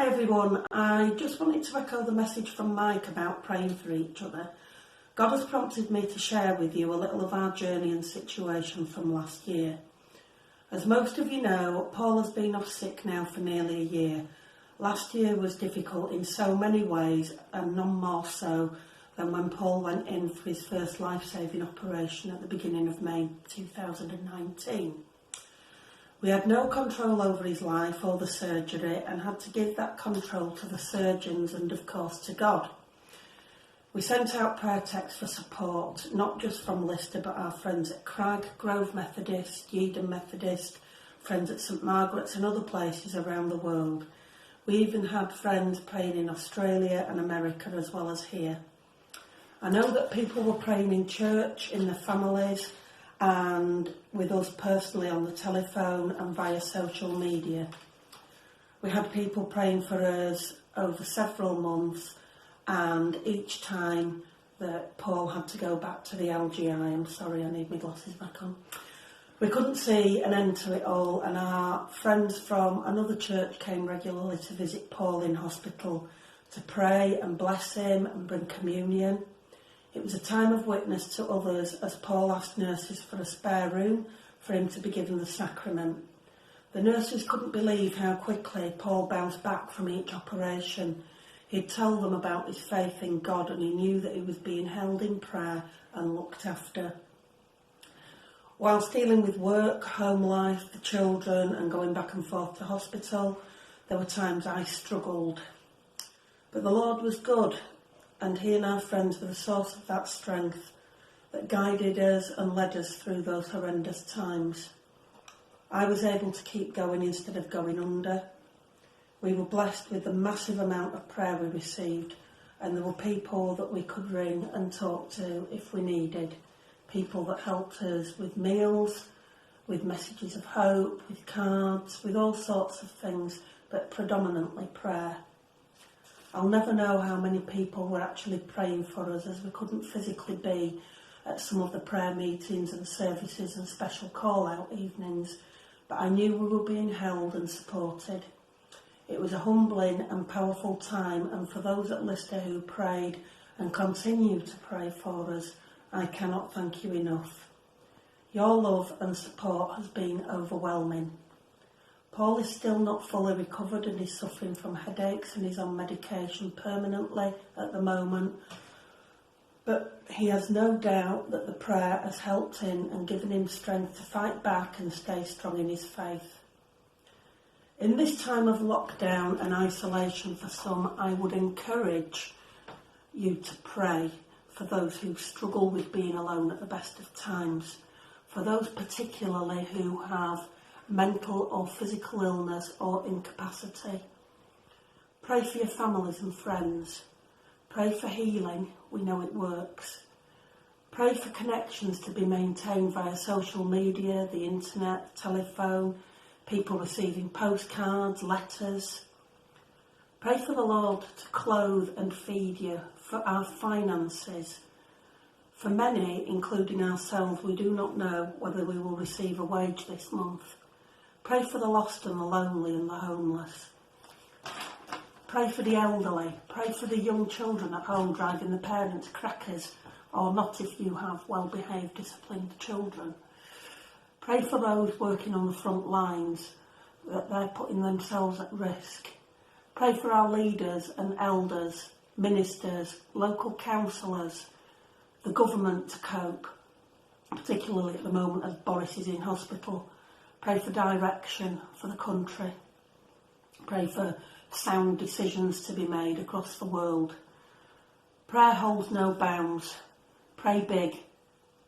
Hi everyone, I just wanted to echo the message from Mike about praying for each other. God has prompted me to share with you a little of our journey and situation from last year. As most of you know, Paul has been off sick now for nearly a year. Last year was difficult in so many ways, and none more so than when Paul went in for his first life-saving operation at the beginning of May 2019. We had no control over his life or the surgery and had to give that control to the surgeons and of course to God. We sent out prayer texts for support, not just from Lister but our friends at Crag, Grove Methodist, Yeadon Methodist, friends at St Margaret's and other places around the world. We even had friends praying in Australia and America as well as here. I know that people were praying in church, in their families, and with us personally on the telephone and via social media. We had people praying for us over several months, and each time that Paul had to go back to the LGI, I'm sorry, I need my glasses back on, we couldn't see an end to it all, and our friends from another church came regularly to visit Paul in hospital to pray and bless him and bring communion. It was a time of witness to others as Paul asked nurses for a spare room for him to be given the sacrament. The nurses couldn't believe how quickly Paul bounced back from each operation. He'd tell them about his faith in God and he knew that he was being held in prayer and looked after. Whilst dealing with work, home life, the children and going back and forth to hospital, there were times I struggled. But the Lord was good. And he and our friends were the source of that strength that guided us and led us through those horrendous times. I was able to keep going instead of going under. We were blessed with the massive amount of prayer we received, and there were people that we could ring and talk to if we needed. People that helped us with meals, with messages of hope, with cards, with all sorts of things, but predominantly prayer. I'll never know how many people were actually praying for us as we couldn't physically be at some of the prayer meetings and services and special call-out evenings, but I knew we were being held and supported. It was a humbling and powerful time, and for those at Lister who prayed and continue to pray for us, I cannot thank you enough. Your love and support has been overwhelming. Paul is still not fully recovered and is suffering from headaches and is on medication permanently at the moment. But he has no doubt that the prayer has helped him and given him strength to fight back and stay strong in his faith. In this time of lockdown and isolation for some, I would encourage you to pray for those who struggle with being alone at the best of times, for those particularly who have mental or physical illness or incapacity. Pray for your families and friends. Pray for healing, we know it works. Pray for connections to be maintained via social media, the internet, telephone, people receiving postcards, letters. Pray for the Lord to clothe and feed you, for our finances. For many, including ourselves, we do not know whether we will receive a wage this month. Pray for the lost and the lonely and the homeless. Pray for the elderly. Pray for the young children at home driving the parents crackers, or not if you have well-behaved, disciplined children. Pray for those working on the front lines, that they're putting themselves at risk. Pray for our leaders and elders, ministers, local councillors, the government to cope, particularly at the moment as Boris is in hospital. Pray for direction for the country. Pray for sound decisions to be made across the world. Prayer holds no bounds. Pray big,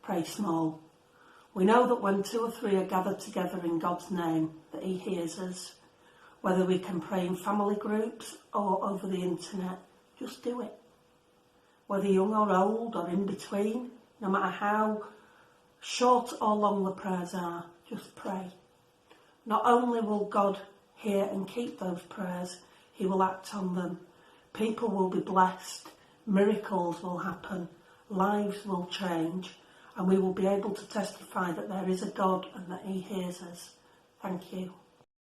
pray small. We know that when 2 or 3 are gathered together in God's name, that he hears us. Whether we can pray in family groups or over the internet, just do it. Whether young or old or in between, no matter how short or long the prayers are, just pray. Not only will God hear and keep those prayers, he will act on them. People will be blessed, miracles will happen, lives will change, and we will be able to testify that there is a God and that he hears us. Thank you.